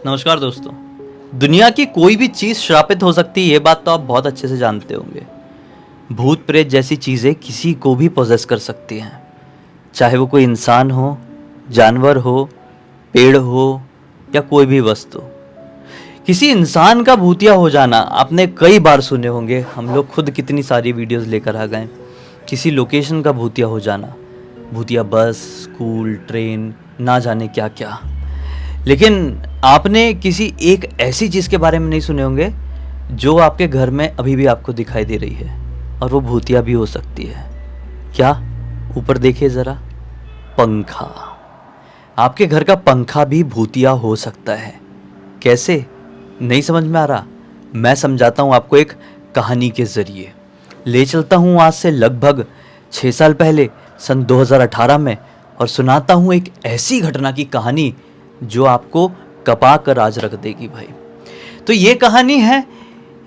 नमस्कार दोस्तों। दुनिया की कोई भी चीज़ श्रापित हो सकती है, ये बात तो आप बहुत अच्छे से जानते होंगे। भूत प्रेत जैसी चीज़ें किसी को भी पोजेस कर सकती हैं, चाहे वो कोई इंसान हो, जानवर हो, पेड़ हो या कोई भी वस्तु। किसी इंसान का भूतिया हो जाना आपने कई बार सुने होंगे, हम लोग खुद कितनी सारी वीडियोस लेकर आ गए। किसी लोकेशन का भूतिया हो जाना, भूतिया बस, स्कूल, ट्रेन, ना जाने क्या क्या। लेकिन आपने किसी एक ऐसी चीज़ के बारे में नहीं सुने होंगे जो आपके घर में अभी भी आपको दिखाई दे रही है, और वो भूतिया भी हो सकती है। क्या? ऊपर देखिए ज़रा, पंखा। आपके घर का पंखा भी भूतिया हो सकता है। कैसे? नहीं समझ में आ रहा? मैं समझाता हूँ आपको एक कहानी के ज़रिए। ले चलता हूँ आज से लगभग 6 साल पहले, सन 2018 में, और सुनाता हूँ एक ऐसी घटना की कहानी जो आपको कपा कर आज रख देगी भाई। तो ये कहानी है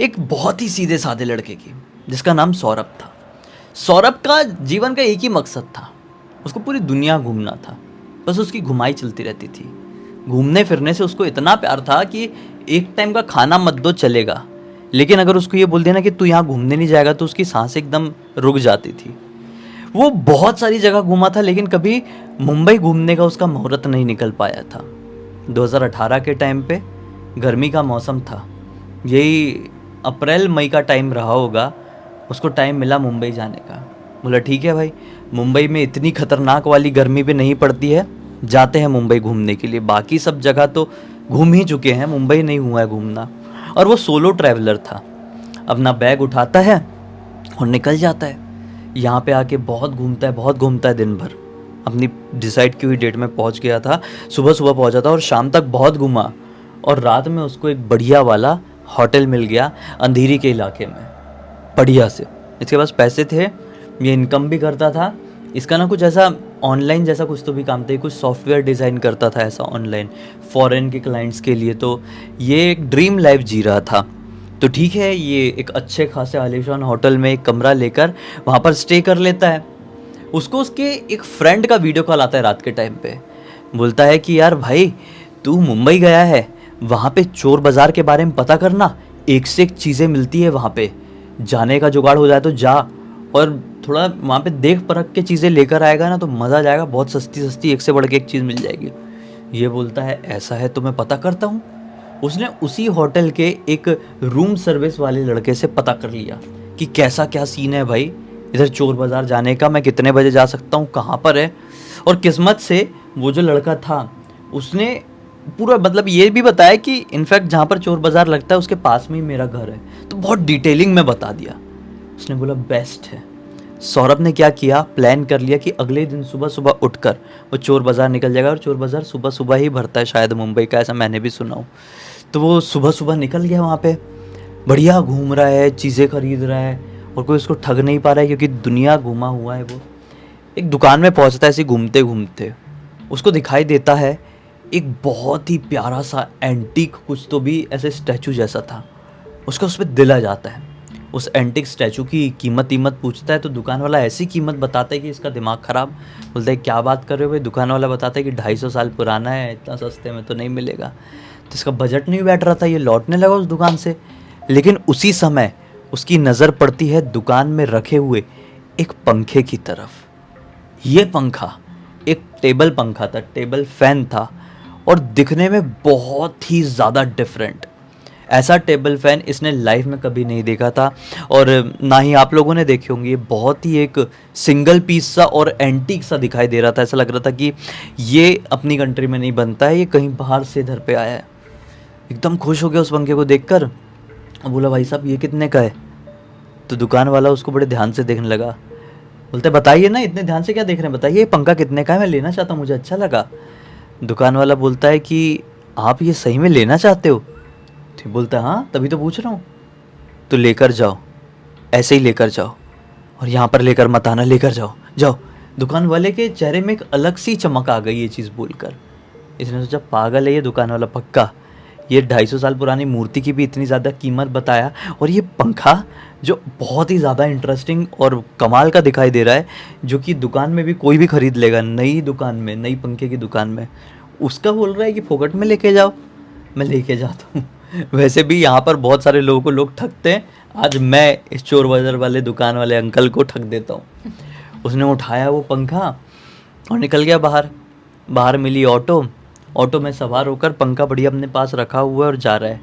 एक बहुत ही सीधे साधे लड़के की, जिसका नाम सौरभ था। सौरभ का जीवन का एक ही मकसद था, उसको पूरी दुनिया घूमना था। बस उसकी घुमाई चलती रहती थी। घूमने फिरने से उसको इतना प्यार था कि एक टाइम का खाना मत दो चलेगा, लेकिन अगर उसको ये बोल दिया ना कि तू यहाँ घूमने नहीं जाएगा, तो उसकी सांस एकदम रुक जाती थी। वो बहुत सारी जगह घूमा था, लेकिन कभी मुंबई घूमने का उसका मुहूर्त नहीं निकल पाया था। 2018 के टाइम पे गर्मी का मौसम था, यही अप्रैल मई का टाइम रहा होगा। उसको टाइम मिला मुंबई जाने का। बोला ठीक है भाई, मुंबई में इतनी खतरनाक वाली गर्मी भी नहीं पड़ती है, जाते हैं मुंबई घूमने के लिए। बाकी सब जगह तो घूम ही चुके हैं, मुंबई नहीं हुआ है घूमना। और वो सोलो ट्रैवलर था। अपना बैग उठाता है और निकल जाता है। यहाँ पे आके बहुत घूमता है दिन भर। अपनी डिसाइड की हुई डेट में पहुँच गया था, सुबह सुबह पहुँचा था और शाम तक बहुत घूमा, और रात में उसको एक बढ़िया वाला होटल मिल गया अंधेरी के इलाके में, बढ़िया से। इसके पास पैसे थे, ये इनकम भी करता था। इसका ना कुछ ऐसा ऑनलाइन जैसा कुछ तो भी काम था, कुछ सॉफ्टवेयर डिज़ाइन करता था ऐसा ऑनलाइन फॉरेन के क्लाइंट्स के लिए। तो ये एक ड्रीम लाइफ जी रहा था। तो ठीक है, ये एक अच्छे खासे आलीशान होटल में एक कमरा लेकर वहाँ पर स्टे कर लेता है। उसको उसके एक फ्रेंड का वीडियो कॉल आता है रात के टाइम पे। बोलता है कि यार भाई, तू मुंबई गया है, वहाँ पे चोर बाज़ार के बारे में पता करना, एक से एक चीज़ें मिलती है वहाँ पे। जाने का जुगाड़ हो जाए तो जा, और थोड़ा वहाँ पे देख परख के चीज़ें लेकर आएगा ना तो मज़ा आ जाएगा। बहुत सस्ती सस्ती एक से बढ़ के एक चीज़ मिल जाएगी। ये बोलता है ऐसा है तो मैं पता करता हूँ। उसने उसी होटल के एक रूम सर्विस वाले लड़के से पता कर लिया कि कैसा क्या सीन है भाई, इधर चोर बाज़ार जाने का, मैं कितने बजे जा सकता हूँ, कहाँ पर है। और किस्मत से वो जो लड़का था उसने पूरा मतलब ये भी बताया कि इनफैक्ट जहाँ पर चोर बाज़ार लगता है उसके पास में ही मेरा घर है। तो बहुत डिटेलिंग में बता दिया। उसने बोला बेस्ट है। सौरभ ने क्या किया, प्लान कर लिया कि अगले दिन सुबह सुबह उठकर वो चोर बाज़ार निकल जाएगा। और चोर बाज़ार सुबह सुबह ही भरता है शायद मुंबई का, ऐसा मैंने भी सुना हूँ। तो वो सुबह सुबह निकल गया वहाँ पे, बढ़िया घूम रहा है, चीज़ें खरीद रहा है, और कोई उसको ठग नहीं पा रहा है क्योंकि दुनिया घूमा हुआ है वो। एक दुकान में पहुँचता है, ऐसे घूमते घूमते उसको दिखाई देता है एक बहुत ही प्यारा सा एंटीक कुछ तो भी ऐसे स्टैचू जैसा था। उसका उस पर दिल आ जाता है। उस एंटीक स्टैचू की कीमत पूछता है, तो दुकान वाला ऐसी कीमत बताता है कि इसका दिमाग ख़राब। बोलता है क्या बात कर रहे हो भाई? दुकान वाला बताता है कि 250 साल पुराना है, इतना सस्ते में तो नहीं मिलेगा। तो इसका बजट नहीं बैठ रहा था, ये लौटने लगा उस दुकान से। लेकिन उसी समय उसकी नज़र पड़ती है दुकान में रखे हुए एक पंखे की तरफ। ये पंखा एक टेबल पंखा था, टेबल फैन था, और दिखने में बहुत ही ज़्यादा डिफरेंट। ऐसा टेबल फैन इसने लाइफ में कभी नहीं देखा था, और ना ही आप लोगों ने देखे होंगे। ये बहुत ही एक सिंगल पीस सा और एंटीक सा दिखाई दे रहा था। ऐसा लग रहा था कि ये अपनी कंट्री में नहीं बनता है, ये कहीं बाहर से इधर पे आया है। एकदम खुश हो गया उस पंखे को देखकर, और बोला भाई साहब ये कितने का है? तो दुकान वाला उसको बड़े ध्यान से देखने लगा। बोलते बताइए ना, इतने ध्यान से क्या देख रहे हैं, बताइए ये पंखा कितने का है, मैं लेना चाहता हूँ, मुझे अच्छा लगा। दुकान वाला बोलता है कि आप ये सही में लेना चाहते हो? तो बोलता है हाँ, तभी तो पूछ रहा हूँ। तो लेकर जाओ, ऐसे ही लेकर जाओ, और यहाँ पर लेकर मत आना, लेकर जाओ जाओ। दुकान वाले के चेहरे में एक अलग सी चमक आ गई ये चीज़ बोलकर। इसने सोचा पागल है ये दुकान वाला पक्का, ये 250 साल पुरानी मूर्ति की भी इतनी ज़्यादा कीमत बताया, और ये पंखा जो बहुत ही ज़्यादा इंटरेस्टिंग और कमाल का दिखाई दे रहा है, जो कि दुकान में भी कोई भी ख़रीद लेगा, नई दुकान में, नई पंखे की दुकान में, उसका बोल रहा है कि फोकट में लेके जाओ। मैं लेके जाता हूँ। वैसे भी यहाँ पर बहुत सारे लोगों को लोग ठगते हैं, आज मैं इस चोर बाजार वाले दुकान वाले अंकल को ठग देता हूँ। उसने उठाया वो पंखा और निकल गया बाहर। बाहर मिली ऑटो, ऑटो में सवार होकर पंखा बढ़िया अपने पास रखा हुआ है और जा रहा है।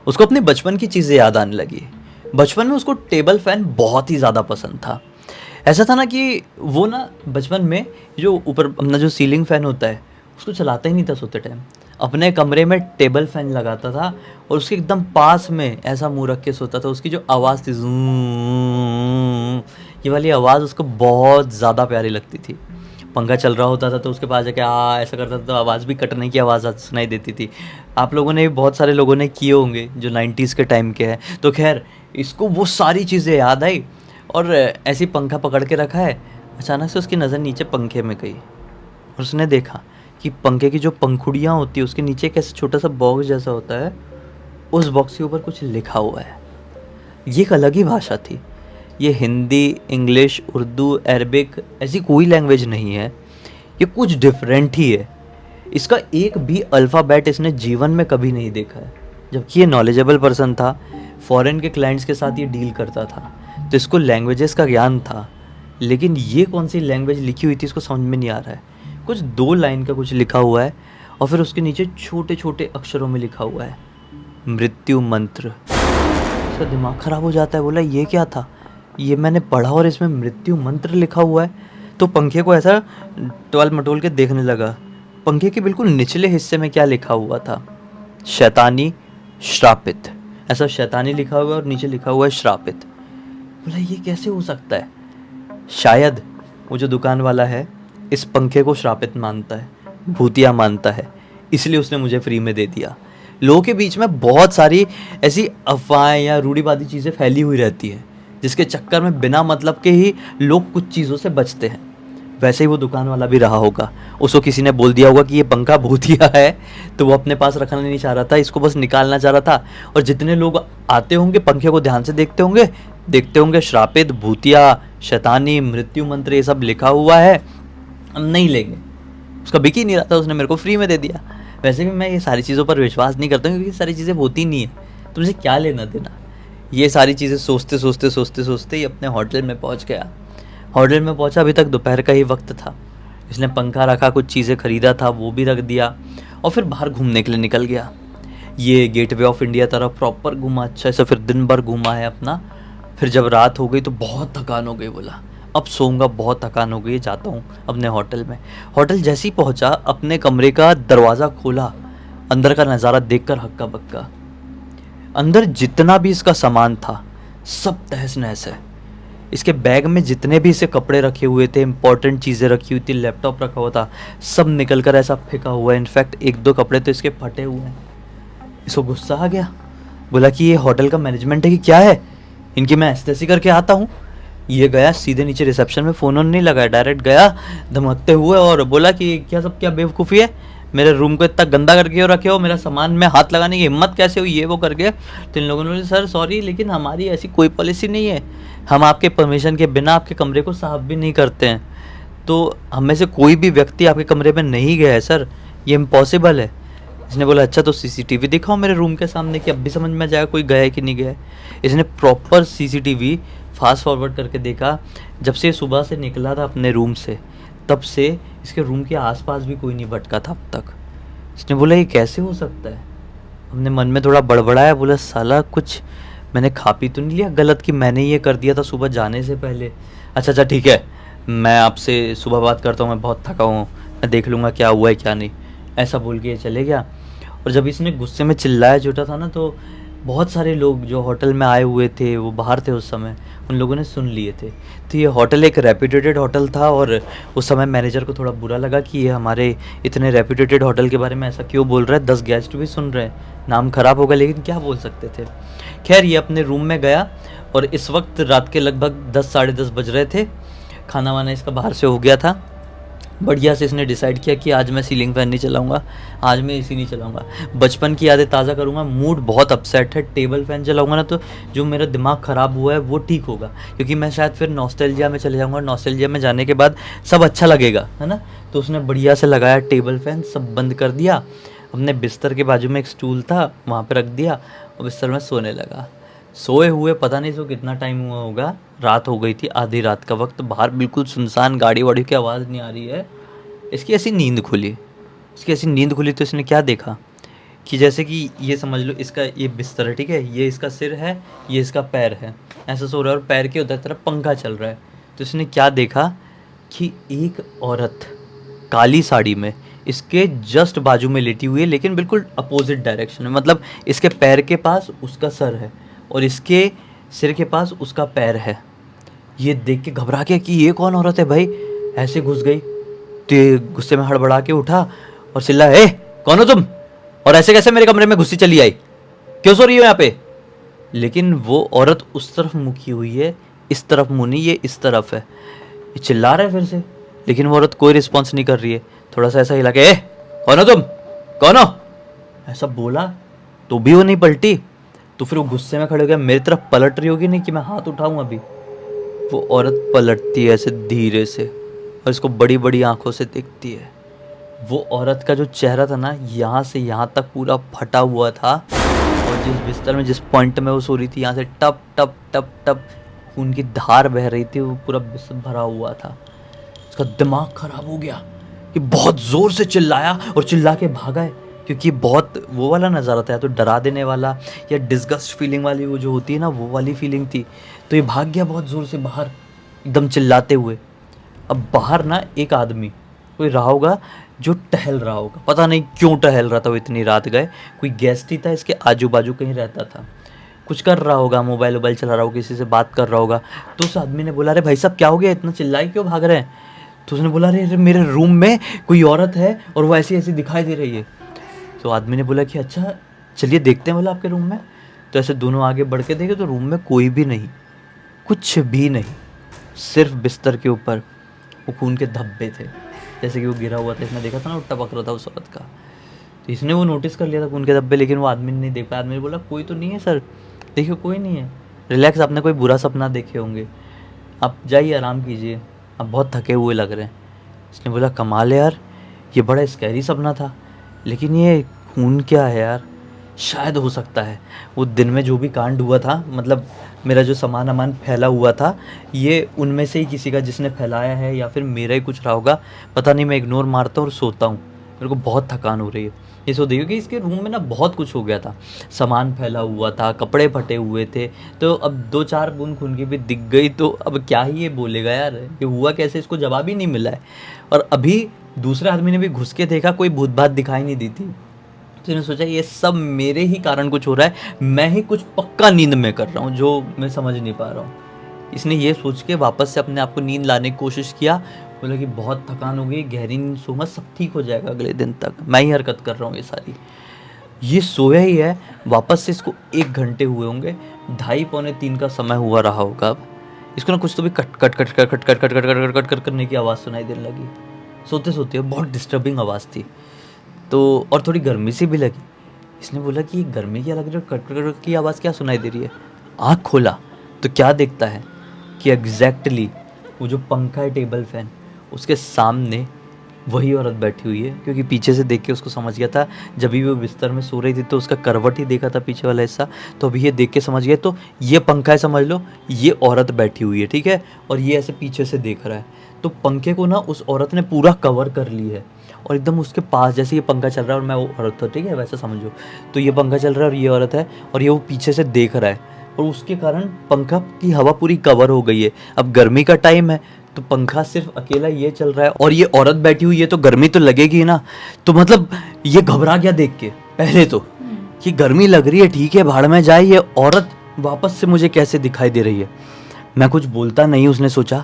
उसको अपने बचपन की चीज़ें याद आने लगी। बचपन में उसको टेबल फैन बहुत ही ज़्यादा पसंद था। ऐसा था ना कि वो ना बचपन में जो ऊपर अपना जो सीलिंग फ़ैन होता है उसको चलाता ही नहीं था सोते टाइम। अपने कमरे में टेबल फैन लगाता था और उसके एकदम पास में ऐसा मुंह रख के सोता था। उसकी जो आवाज़ थी ज़ूं, ये वाली आवाज़ उसको बहुत ज़्यादा प्यारी लगती थी। पंखा चल रहा होता था तो उसके पास जाके ऐसा करता था तो आवाज़ भी कटने की आवाज़ सुनाई देती थी। आप लोगों ने भी, बहुत सारे लोगों ने किए होंगे जो 90s के टाइम के हैं। तो खैर इसको वो सारी चीज़ें याद आई और ऐसी पंखा पकड़ के रखा है। अचानक से उसकी नज़र नीचे पंखे में गई और उसने देखा कि पंखे की जो पंखुड़ियाँ होती है उसके नीचे एक ऐसा छोटा सा बॉक्स जैसा होता है, उस बॉक्स के ऊपर कुछ लिखा हुआ है। ये एक अलग ही भाषा थी। ये हिंदी, इंग्लिश, उर्दू, अरबिक ऐसी कोई लैंग्वेज नहीं है, ये कुछ डिफरेंट ही है। इसका एक भी अल्फ़ाबेट इसने जीवन में कभी नहीं देखा है। जबकि ये नॉलेजेबल पर्सन था, फॉरेन के क्लाइंट्स के साथ ये डील करता था, तो इसको लैंग्वेजेस का ज्ञान था। लेकिन ये कौन सी लैंग्वेज लिखी हुई थी इसको समझ में नहीं आ रहा है। कुछ 2 लाइन का कुछ लिखा हुआ है और फिर उसके नीचे छोटे छोटे अक्षरों में लिखा हुआ है मृत्यु मंत्र। उसका दिमाग ख़राब हो जाता है, बोला ये क्या था, ये मैंने पढ़ा और इसमें मृत्यु मंत्र लिखा हुआ है। तो पंखे को ऐसा टॉल मटोल के देखने लगा। पंखे के बिल्कुल निचले हिस्से में क्या लिखा हुआ था, शैतानी श्रापित। ऐसा शैतानी लिखा हुआ है और नीचे लिखा हुआ है श्रापित। बोला ये कैसे हो सकता है। शायद वो जो दुकान वाला है इस पंखे को श्रापित मानता है, भूतिया मानता है, इसलिए उसने मुझे फ्री में दे दिया। लोगों के बीच में बहुत सारी ऐसी अफवाहें या रूढ़िवादी चीज़ें फैली हुई रहती है जिसके चक्कर में बिना मतलब के ही लोग कुछ चीज़ों से बचते हैं। वैसे ही वो दुकान वाला भी रहा होगा। उसको किसी ने बोल दिया होगा कि ये पंखा भूतिया है, तो वो अपने पास रखना नहीं चाह रहा था, इसको बस निकालना चाह रहा था। और जितने लोग आते होंगे पंखे को ध्यान से देखते होंगे श्रापित, भूतिया, शैतानी, मृत्यु मंत्र ये सब लिखा हुआ है, हम नहीं लेंगे। उसका बिक ही नहीं रहा था, उसने मेरे को फ्री में दे दिया। वैसे भी मैं ये सारी चीज़ों पर विश्वास नहीं करता हूँ क्योंकि सारी चीज़ें होती नहीं है, तुमसे क्या लेना देना। ये सारी चीज़ें सोचते ही अपने होटल में पहुँच गया। होटल में पहुँचा, अभी तक दोपहर का ही वक्त था। इसने पंखा रखा, कुछ चीज़ें ख़रीदा था वो भी रख दिया और फिर बाहर घूमने के लिए निकल गया। ये गेटवे ऑफ इंडिया तरफ प्रॉपर घूमा, अच्छा से फिर दिन भर घूमा है अपना। फिर जब रात हो गई तो बहुत थकान हो गई, बोला अब सोऊंगा, बहुत थकान हो गई, जाता हूँ अपने होटल में। होटल जैसे ही पहुँचा, अपने कमरे का दरवाज़ा खोला, अंदर का नज़ारा देखकर हक्का बक्का। अंदर जितना भी इसका सामान था सब तहस नहस है। इसके बैग में जितने भी इसे कपड़े रखे हुए थे, इंपॉर्टेंट चीज़ें रखी हुई थी, लैपटॉप रखा हुआ था, सब निकल कर ऐसा फेंका हुआ है। इनफैक्ट 1-2 कपड़े तो इसके फटे हुए हैं। इसको गुस्सा आ गया, बोला कि ये होटल का मैनेजमेंट है कि क्या है, इनकी मैं ऐसे करके आता हूँ। ये गया सीधे नीचे रिसेप्शन में, फ़ोन नहीं लगाया, डायरेक्ट गया धमकते हुए और बोला कि क्या बेवकूफ़ी है, मेरे रूम को इतना गंदा करके क्यों रखे हो, मेरा सामान में हाथ लगाने की हिम्मत कैसे हुई, ये वो करके। तो इन लोगों ने बोले सर सॉरी, लेकिन हमारी ऐसी कोई पॉलिसी नहीं है, हम आपके परमिशन के बिना आपके कमरे को साफ भी नहीं करते हैं, तो हम में से कोई भी व्यक्ति आपके कमरे में नहीं गया है सर, ये इम्पॉसिबल है। इसने बोला अच्छा तो सीसीटीवी दिखाओ मेरे रूम के सामने कि अब भी समझ में आ जाएगा कोई गया है कि नहीं गया है। इसने प्रॉपर सीसीटीवी फास्ट फॉरवर्ड करके देखा। जब से सुबह से निकला था अपने रूम से, तब से इसके रूम के आसपास भी कोई नहीं भटका था अब तक। इसने बोला ये कैसे हो सकता है। हमने मन में थोड़ा बड़बड़ाया, बोला साला कुछ मैंने खा पी तो नहीं लिया गलत कि मैंने ये कर दिया था सुबह जाने से पहले। अच्छा ठीक है, मैं आपसे सुबह बात करता हूँ, मैं बहुत थका हूँ, मैं देख लूँगा क्या हुआ है क्या नहीं, ऐसा बोल के ये चले गया। और जब इसने गुस्से में चिल्लाया झूठा था ना, तो बहुत सारे लोग जो होटल में आए हुए थे, वो बाहर थे उस समय, उन लोगों ने सुन लिए थे। तो ये होटल एक रेप्यूटेड होटल था और उस समय मैनेजर को थोड़ा बुरा लगा कि ये हमारे इतने रेप्यूटेड होटल के बारे में ऐसा क्यों बोल रहा है, 10 गेस्ट भी सुन रहे हैं, नाम ख़राब होगा, लेकिन क्या बोल सकते थे। खैर ये अपने रूम में गया और इस वक्त रात के लगभग 10 साढ़े 10 बज रहे थे। खाना वाना इसका बाहर से हो गया था। बढ़िया से इसने डिसाइड किया कि आज मैं सीलिंग फैन नहीं चलाऊंगा, आज मैं एसी नहीं चलाऊंगा, बचपन की यादें ताज़ा करूंगा। मूड बहुत अपसेट है, टेबल फैन चलाऊंगा ना तो जो मेरा दिमाग ख़राब हुआ है वो ठीक होगा, क्योंकि मैं शायद फिर नॉस्टैल्जिया में चले जाऊंगा। नॉस्टैल्जिया में जाने के बाद सब अच्छा लगेगा, है ना। तो उसने बढ़िया से लगाया टेबल फैन, सब बंद कर दिया। अपने बिस्तर के बाजू में एक स्टूल था, वहाँ पे रख दिया और बिस्तर में सोने लगा। सोए हुए पता नहीं सो कितना टाइम हुआ होगा, रात हो गई थी, आधी रात का वक्त, बाहर बिल्कुल सुनसान, गाड़ी वाड़ी की आवाज़ नहीं आ रही है। इसकी ऐसी नींद खुली, इसकी ऐसी नींद खुली तो इसने क्या देखा कि जैसे कि ये समझ लो इसका ये बिस्तर है, ठीक है, ये इसका सिर है, ये इसका पैर है, ऐसा सो रहा है और पैर के उधर तरफ पंखा चल रहा है। तो इसने क्या देखा कि एक औरत काली साड़ी में इसके जस्ट बाजू में लेटी हुई है, लेकिन बिल्कुल अपोजिट डायरेक्शन में, मतलब इसके पैर के पास उसका सर है और इसके सिर के पास उसका पैर है। ये देख के घबरा गया कि ये कौन औरत है भाई, ऐसे घुस गई। तो ये गुस्से में हड़बड़ा के उठा और चिल्ला, ए कौन हो तुम, और ऐसे कैसे मेरे कमरे में घुसी चली आई, क्यों सो रही हो यहाँ पे। लेकिन वो औरत उस तरफ मुखी हुई है, इस तरफ मुंह नहीं, ये इस तरफ है। ये चिल्ला रहा है फिर से, लेकिन वो औरत कोई रिस्पॉन्स नहीं कर रही है। थोड़ा सा ऐसा हिला के, ए कौन हो तुम, कौन हो, ऐसा बोला तो भी वो नहीं पलटी। तो फिर वो गुस्से में खड़े हो गया, मेरी तरफ पलट रही होगी नहीं कि मैं हाथ उठाऊं अभी। वो औरत पलटती है ऐसे धीरे से और इसको बड़ी बड़ी आंखों से देखती है। वो औरत का जो चेहरा था ना, यहाँ से यहाँ तक पूरा फटा हुआ था और जिस बिस्तर में जिस पॉइंट में वो सो रही थी, यहाँ से टप टप टप टप खून की धार बह रही थी, वो पूरा बिस्तर भरा हुआ था। उसका दिमाग खराब हो गया, ये बहुत ज़ोर से चिल्लाया और चिल्ला के भागा है, क्योंकि बहुत वो वाला नज़ारा था, या तो डरा देने वाला या डिस्गस्ट फीलिंग वाली वो जो होती है ना, वो वाली फीलिंग थी। तो ये भाग गया बहुत ज़ोर से बाहर, एकदम चिल्लाते हुए। अब बाहर ना एक आदमी कोई रहा होगा जो टहल रहा होगा, पता नहीं क्यों टहल रहा था वो, इतनी रात गए, कोई गेस्ट ही था, इसके आजू बाजू कहीं रहता था, कुछ कर रहा होगा, मोबाइल वोबाइल चला रहा होगा, किसी से बात कर रहा होगा। तो उस आदमी ने बोला, अरे भाई साहब क्या हो गया, इतना चिल्लाए क्यों भाग रहे हैं। तो उसने बोला, अरे मेरे रूम में कोई औरत है और वो ऐसी ऐसी दिखाई दे रही है। तो आदमी ने बोला कि अच्छा चलिए देखते हैं बोला आपके रूम में। तो ऐसे दोनों आगे बढ़ के देखे तो रूम में कोई भी नहीं, कुछ भी नहीं, सिर्फ बिस्तर के ऊपर वो खून के धब्बे थे, जैसे कि वो गिरा हुआ था, इसने देखा था ना, वो टपक रहा था उस औरत का। तो इसने वो नोटिस कर लिया था खून के धब्बे, लेकिन वो आदमी ने नहीं देख पाया। आदमी ने बोला, कोई तो नहीं है सर, देखिए कोई नहीं है, रिलैक्स, आपने कोई बुरा सपना देखे होंगे, आप जाइए आराम कीजिए, आप बहुत थके हुए लग रहे हैं। इसने बोला, कमाल है यार, ये बड़ा स्कैरी सपना था, लेकिन ये खून क्या है यार, शायद हो सकता है वो दिन में जो भी कांड हुआ था, मतलब मेरा जो सामान अमान फैला हुआ था, ये उनमें से ही किसी का जिसने फैलाया है, या फिर मेरा ही कुछ रहा होगा, पता नहीं। मैं इग्नोर मारता हूँ और सोता हूँ, मेरे को बहुत थकान हो रही है। ये सो देखिए कि इसके रूम में ना बहुत कुछ हो गया था, सामान फैला हुआ था, कपड़े फटे हुए थे, तो अब 2-4 बूंद खून की भी दिख गई, तो अब क्या ही ये बोलेगा यार, ये हुआ कैसे, इसको जवाब ही नहीं मिला है। और अभी दूसरे आदमी ने भी घुस के देखा, कोई भूत भात दिखाई नहीं दी थी। तो इसने सोचा ये सब मेरे ही कारण कुछ हो रहा है, मैं ही कुछ पक्का नींद में कर रहा हूँ जो मैं समझ नहीं पा रहा हूँ। इसने ये सोच के वापस से अपने आप को नींद लाने की कोशिश किया, बोला कि बहुत थकान हो गई, गहरी नींद सोऊंगा, सब ठीक हो जाएगा अगले दिन तक, मैं ही हरकत कर रहा हूँ ये सारी। ये सोया ही है, वापस से इसको 1 घंटे हुए होंगे, 2:30-3 का समय हुआ रहा होगा। अब इसको ना कुछ तो भी cut cut cut cut cut cut cut cut cut cut cut करने की आवाज़ सुनाई देने लगी, सोते सोते, बहुत डिस्टर्बिंग आवाज़ थी। तो और थोड़ी गर्मी सी भी लगी। इसने बोला कि ये गर्मी क्या लग रही है, कट कट कट की आवाज़ क्या सुनाई दे रही है। आँख खोला तो क्या देखता है कि एग्जैक्टली वो जो पंखा है, टेबल फैन, उसके सामने वही औरत बैठी हुई है। क्योंकि पीछे से देख के उसको समझ गया था, जब भी वो बिस्तर में सो रही थी तो उसका करवट ही देखा था पीछे वाला हिस्सा, तो अभी ये देख के समझ गया। तो ये पंखा है समझ लो, ये औरत बैठी हुई है, ठीक है, और ये ऐसे पीछे से देख रहा है। तो पंखे को ना उस औरत ने पूरा कवर कर ली है और एकदम उसके पास, जैसे ये पंखा चल रहा है और मैं वो औरत हूँ, ठीक है, वैसा समझो। तो ये पंखा चल रहा है और ये औरत है और ये वो पीछे से देख रहा है, और उसके कारण पंखा की हवा पूरी कवर हो गई है। अब गर्मी का टाइम है तो पंखा सिर्फ अकेला ये चल रहा है और ये औरत बैठी हुई है, तो गर्मी तो लगेगी ही ना। तो मतलब ये घबरा गया देख के, पहले तो कि गर्मी लग रही है, ठीक है, भाड़ में जाए, ये औरत वापस से मुझे कैसे दिखाई दे रही है। मैं कुछ बोलता नहीं, उसने सोचा,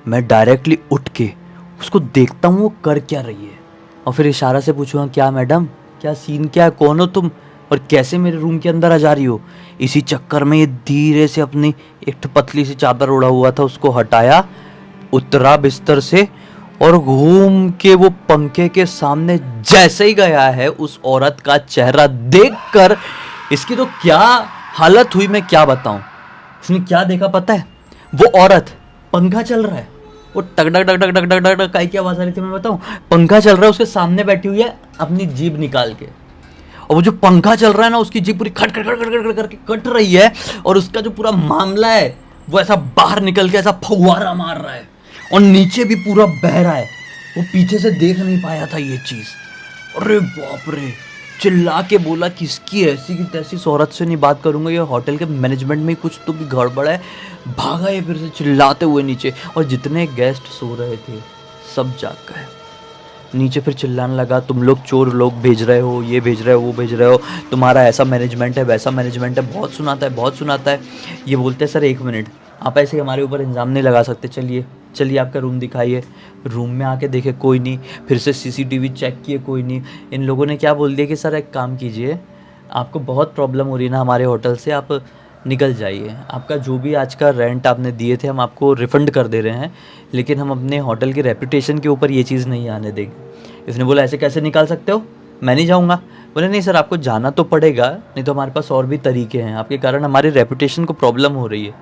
मैं डायरेक्टली उठ के उसको देखता हूँ वो कर क्या रही है, और फिर इशारा से पूछूंगा, क्या मैडम, क्या सीन क्या है, कौन हो तुम और कैसे मेरे रूम के अंदर आ जा रही हो। इसी चक्कर में ये धीरे से अपनी एक पतली सी चादर ओढ़ा हुआ था उसको हटाया, उतरा बिस्तर से और घूम के वो पंखे के सामने जैसे ही गया है, उस औरत का चेहरा देखकर इसकी तो क्या हालत हुई मैं क्या बताऊं। उसने क्या देखा पता है, वो औरत, पंखा चल रहा है, वो टक टक टक टक टक टक टक काय की आवाज आ रही थी मैं बताऊं, पंखा चल रहा है, उसके सामने बैठी हुई है अपनी जीभ निकाल के, और वो जो पंखा चल रहा है ना उसकी जीभ पूरी खट खट खट खट खट खट करके कट रही है, और उसका जो पूरा मामला है वो ऐसा बाहर निकल के ऐसा फव्वारा मार रहा है और नीचे भी पूरा बह रहा है। वो पीछे से देख नहीं पाया था ये चीज़। अरे बाप रे, चिल्ला के बोला किसकी ऐसी की तैसी औरत से नहीं बात करूंगा, ये होटल के मैनेजमेंट में कुछ तो भी गड़बड़ है। भागा ये फिर से चिल्लाते हुए नीचे, और जितने गेस्ट सो रहे थे सब जाग गए। नीचे फिर चिल्लाने लगा, तुम लोग चोर लोग भेज रहे हो, ये भेज रहे हो, वो भेज रहे हो, तुम्हारा ऐसा मैनेजमेंट है, वैसा मैनेजमेंट है, बहुत सुनाता है, बहुत सुनाता है। ये बोलते हैं सर 1 मिनट, आप ऐसे हमारे ऊपर इल्ज़ाम नहीं लगा सकते, चलिए चलिए आपका रूम दिखाइए। रूम में आके देखे कोई नहीं, फिर से सीसीटीवी चेक किए कोई नहीं। इन लोगों ने क्या बोल दिया कि सर एक काम कीजिए, आपको बहुत प्रॉब्लम हो रही है ना हमारे होटल से, आप निकल जाइए, आपका जो भी आज का रेंट आपने दिए थे हम आपको रिफ़ंड कर दे रहे हैं, लेकिन हम अपने होटल की रेपुटेशन के ऊपर ये चीज़ नहीं आने देंगे। इसने बोला ऐसे कैसे निकाल सकते हो, मैं नहीं जाऊँगा। बोले नहीं सर आपको जाना तो पड़ेगा, नहीं तो हमारे पास और भी तरीके हैं, आपके कारण हमारी रेपुटेशन को प्रॉब्लम हो रही है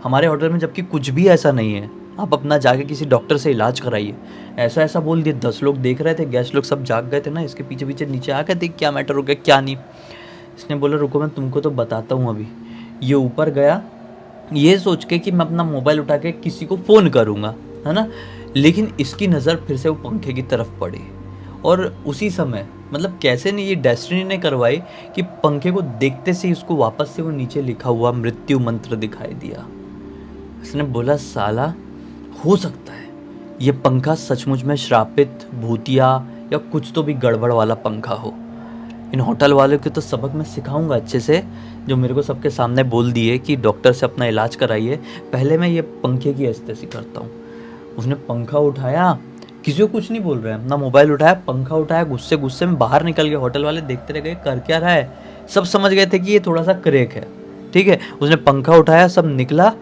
हमारे होटल में, जबकि कुछ भी ऐसा नहीं है, आप अपना जाके किसी डॉक्टर से इलाज कराइए। ऐसा ऐसा बोल दिए। 10 लोग देख रहे थे, गेस्ट लोग सब जाग गए थे ना, इसके पीछे पीछे नीचे आ गए देख क्या मैटर हो गया क्या नहीं। इसने बोला रुको मैं तुमको तो बताता हूँ अभी। ये ऊपर गया ये सोच के कि मैं अपना मोबाइल उठा के किसी को फ़ोन करूँगा, है ना, लेकिन इसकी नज़र फिर से वो पंखे की तरफ पड़ी, और उसी समय मतलब कैसे नहीं ये डेस्टिनी ने करवाई कि पंखे को देखते से ही उसको वापस से वो नीचे लिखा हुआ मृत्यु मंत्र दिखाई दिया। इसने बोला साला हो सकता है ये पंखा सचमुच में श्रापित, भूतिया या कुछ तो भी गड़बड़ वाला पंखा हो। इन होटल वालों के तो सबक मैं सिखाऊंगा अच्छे से, जो मेरे को सबके सामने बोल दिए कि डॉक्टर से अपना इलाज कराइए, पहले मैं ये पंखे की एस्तेसी करता हूँ। उसने पंखा उठाया, किसी को कुछ नहीं बोल रहा है, अपना मोबाइल उठाया, पंखा उठाया, गुस्से गुस्से में बाहर निकल गया। होटल वाले देखते रह गए कर क्या रहा है, सब समझ गए थे कि ये थोड़ा सा क्रेक है, ठीक है। उसने पंखा उठाया, सब निकला,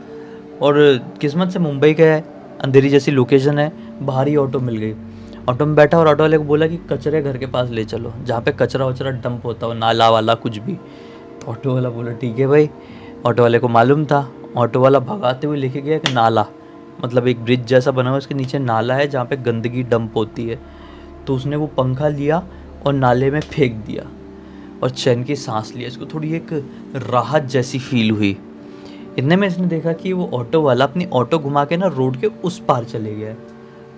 और किस्मत से मुंबई का है, अंधेरी जैसी लोकेशन है, बाहर ही ऑटो मिल गई। ऑटो में बैठा और ऑटो वाले को बोला कि कचरे घर के पास ले चलो, जहाँ पे कचरा वचरा डंप होता हो, नाला वाला कुछ भी। तो ऑटो वाला बोला ठीक है भाई। ऑटो वाले को मालूम था, ऑटो वाला भगाते हुए लेके गया कि नाला, मतलब एक ब्रिज जैसा बना हुआ, उसके नीचे नाला है जहाँ पे गंदगी डंप होती है। तो उसने वो पंखा लिया और नाले में फेंक दिया और चैन की सांस लिया। इसको थोड़ी एक राहत जैसी फील हुई। इतने में इसने देखा कि वो ऑटो वाला अपनी ऑटो घुमा के ना रोड के उस पार चले गया है।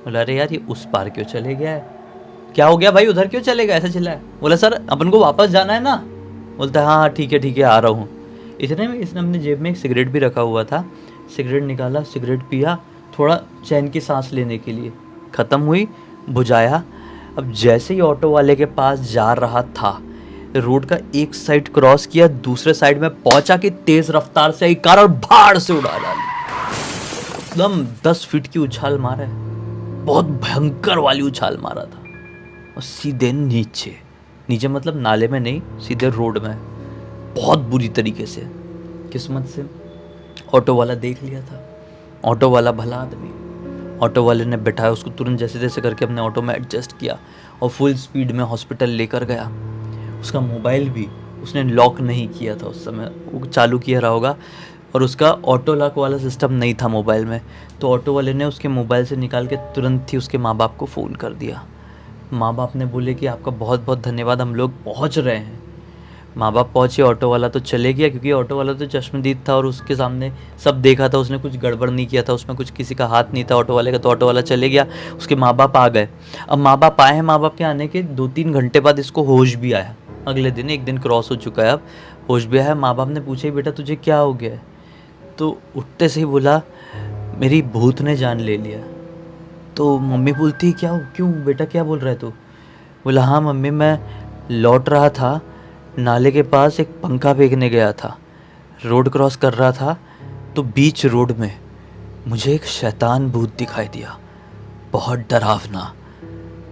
बोला अरे यार ये उस पार क्यों चले गया है, क्या हो गया भाई, उधर क्यों चले गया, ऐसा चिल्ला है। बोला सर अपन को वापस जाना है ना। बोलता है हाँ ठीक है आ रहा हूँ। इतने में इसने अपने जेब में एक सिगरेट भी रखा हुआ था, सिगरेट निकाला, सिगरेट पिया, थोड़ा चैन की सांस लेने के लिए। ख़त्म हुई, बुझाया। अब जैसे ही ऑटो वाले के पास जा रहा था, रोड का एक साइड क्रॉस किया, दूसरे साइड में पहुंचा कि तेज रफ्तार से आई कार और भाड़ से उड़ा डाली। एकदम 10 फीट की उछाल मारा है, बहुत भयंकर वाली उछाल मारा था, और सीधे नीचे, नीचे मतलब नाले में नहीं, सीधे रोड में, बहुत बुरी तरीके से। किस्मत से ऑटो वाला देख लिया था, ऑटो वाला भला आदमी, ऑटो वाले ने बैठाया उसको, तुरंत जैसे तैसे करके अपने ऑटो में एडजस्ट किया और फुल स्पीड में हॉस्पिटल लेकर गया। उसका मोबाइल भी उसने लॉक नहीं किया था उस समय, वो चालू किया रहा होगा, और उसका ऑटो लॉक वाला सिस्टम नहीं था मोबाइल में। तो ऑटो वाले ने उसके मोबाइल से निकाल के तुरंत ही उसके माँ बाप को फ़ोन कर दिया। माँ बाप ने बोले कि आपका बहुत बहुत धन्यवाद, हम लोग पहुँच रहे हैं। माँ बाप पहुँचे, ऑटो वाला तो चले गया, क्योंकि ऑटो वाला तो चश्मदीद था और उसके सामने सब देखा था, उसने कुछ गड़बड़ नहीं किया था, उसमें कुछ किसी का हाथ नहीं था ऑटो वाले का। तो ऑटो वाला चले गया, उसके माँ बाप आ गए। अब माँ बाप आए हैं, माँ बाप के आने के 2-3 घंटे बाद इसको होश भी आया। अगले दिन, एक दिन क्रॉस हो चुका है, अब होश भी आया। माँ बाप ने पूछा बेटा तुझे क्या हो गया है, तो उठते से ही बोला मेरी भूत ने जान ले लिया। तो मम्मी बोलती क्या हो, क्यों बेटा क्या बोल रहा है तू। बोला हाँ मम्मी, मैं लौट रहा था, नाले के पास एक पंखा फेंकने गया था, रोड क्रॉस कर रहा था, तो बीच रोड में मुझे एक शैतान भूत दिखाई दिया, बहुत डरावना,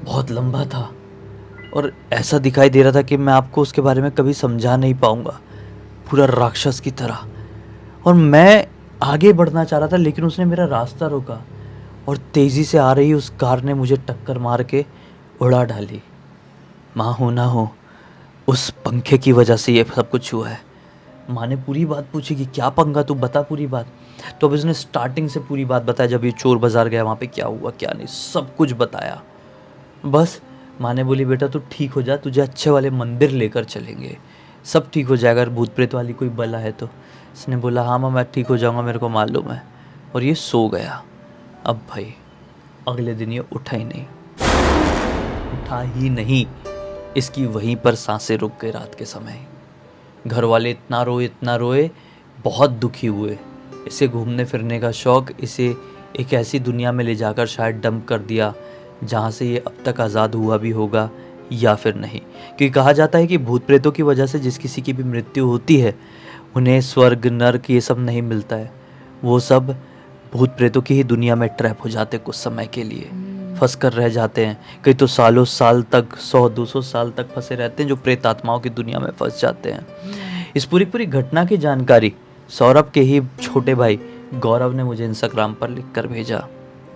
बहुत लंबा था, और ऐसा दिखाई दे रहा था कि मैं आपको उसके बारे में कभी समझा नहीं पाऊँगा, पूरा राक्षस की तरह। और मैं आगे बढ़ना चाह रहा था, लेकिन उसने मेरा रास्ता रोका और तेज़ी से आ रही उस कार ने मुझे टक्कर मार के उड़ा डाली। माँ हो ना हो, उस पंखे की वजह से ये सब कुछ हुआ है। माँ ने पूरी बात पूछी कि क्या पंखा, तू बता पूरी बात। तो अब उसने स्टार्टिंग से पूरी बात बताया, जब ये चोर बाज़ार गया वहाँ पे क्या हुआ क्या नहीं, सब कुछ बताया। बस माँ ने बोली बेटा तू ठीक हो जा, तुझे अच्छे वाले मंदिर लेकर चलेंगे, सब ठीक हो जाएगा, अगर भूत प्रेत वाली कोई बला है तो। इसने बोला हाँ माँ मैं ठीक हो जाऊँगा, मेरे को मालूम है। और ये सो गया। अब भाई अगले दिन ये उठा ही नहीं, उठा ही नहीं। इसकी वहीं पर सांसें रुक गई रात के समय। घर वाले इतना रोए, बहुत दुखी हुए। इसे घूमने फिरने का शौक़ इसे एक ऐसी दुनिया में ले जाकर शायद डंप कर दिया जहाँ से ये अब तक आज़ाद हुआ भी होगा या फिर नहीं। क्योंकि कहा जाता है कि भूत प्रेतों की वजह से जिस किसी की भी मृत्यु होती है उन्हें स्वर्ग नर्क ये सब नहीं मिलता है, वो सब भूत प्रेतों की ही दुनिया में ट्रैप हो जाते कुछ समय के लिए, फंस कर रह जाते हैं। कई तो सालों साल तक 100-200 साल तक फंसे रहते हैं जो प्रेत आत्माओं की दुनिया में फंस जाते हैं। इस पूरी घटना की जानकारी सौरभ के ही छोटे भाई गौरव ने मुझे इंस्टाग्राम पर लिख कर भेजा।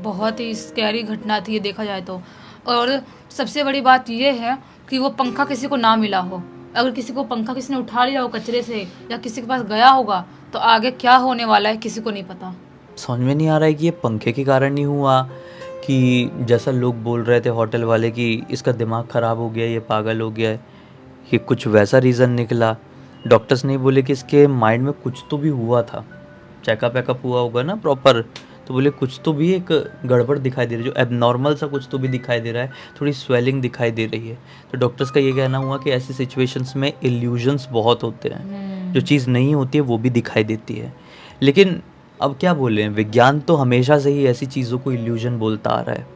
बहुत ही स्कैरी घटना थी ये देखा जाए तो। और सबसे बड़ी बात ये है कि वो पंखा किसी को ना मिला हो। अगर किसी को पंखा किसी ने उठा लिया हो कचरे से या किसी के पास गया होगा तो आगे क्या होने वाला है किसी को नहीं पता। समझ में नहीं आ रहा है कि ये पंखे के कारण नहीं हुआ कि जैसा लोग बोल रहे थे होटल वाले कि इसका दिमाग ख़राब हो गया, ये पागल हो गया है, ये कुछ वैसा रीज़न निकला। डॉक्टर्स नहीं बोले कि इसके माइंड में कुछ तो भी हुआ था, चेकअप वेकअप हुआ होगा ना प्रॉपर, तो बोले कुछ तो भी एक गड़बड़ दिखाई दे रही है, जो एबनॉर्मल सा कुछ तो भी दिखाई दे रहा है, थोड़ी स्वेलिंग दिखाई दे रही है। तो डॉक्टर्स का ये कहना हुआ कि ऐसी सिचुएशंस में इल्यूजन्स बहुत होते हैं, जो चीज़ नहीं होती है वो भी दिखाई देती है। लेकिन अब क्या बोले, विज्ञान तो हमेशा से ही ऐसी चीज़ों को इल्यूजन बोलता आ रहा है।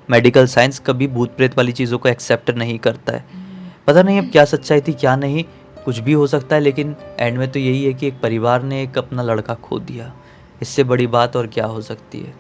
मेडिकल साइंस कभी भूत प्रेत वाली चीज़ों को एक्सेप्ट नहीं करता है। पता नहीं अब क्या सच्चाई थी क्या नहीं, कुछ भी हो सकता है, लेकिन एंड में तो यही है कि एक परिवार ने एक अपना लड़का खो दिया। इससे बड़ी बात और क्या हो सकती है।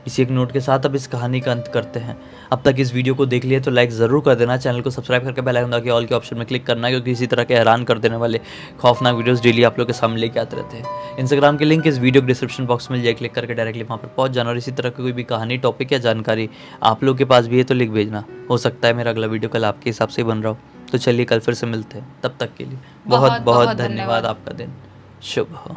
इसी एक नोट के साथ अब इस कहानी का अंत करते हैं। अब तक इस वीडियो को देख लिया तो लाइक ज़रूर कर देना, चैनल को सब्सक्राइब करके बेल आइकन दबा के ऑल के ऑप्शन में क्लिक करना, क्योंकि इसी तरह के हैरान कर देने वाले खौफनाक वीडियोस डेली आप लोग के सामने लेके आते रहते हैं। इंस्टाग्राम के लिंक इस वीडियो के डिस्क्रिप्शन बॉक्स में जाए, क्लिक करके डायरेक्टली वहाँ पर पहुँच जाना। और इसी तरह की कोई भी कहानी, टॉपिक या जानकारी आप लोग के पास भी है तो लिख भेजना। हो सकता है मेरा अगला वीडियो कल आपके हिसाब से बन रहा हो। तो चलिए कल फिर से मिलते हैं, तब तक के लिए बहुत बहुत धन्यवाद। आपका दिन शुभ हो।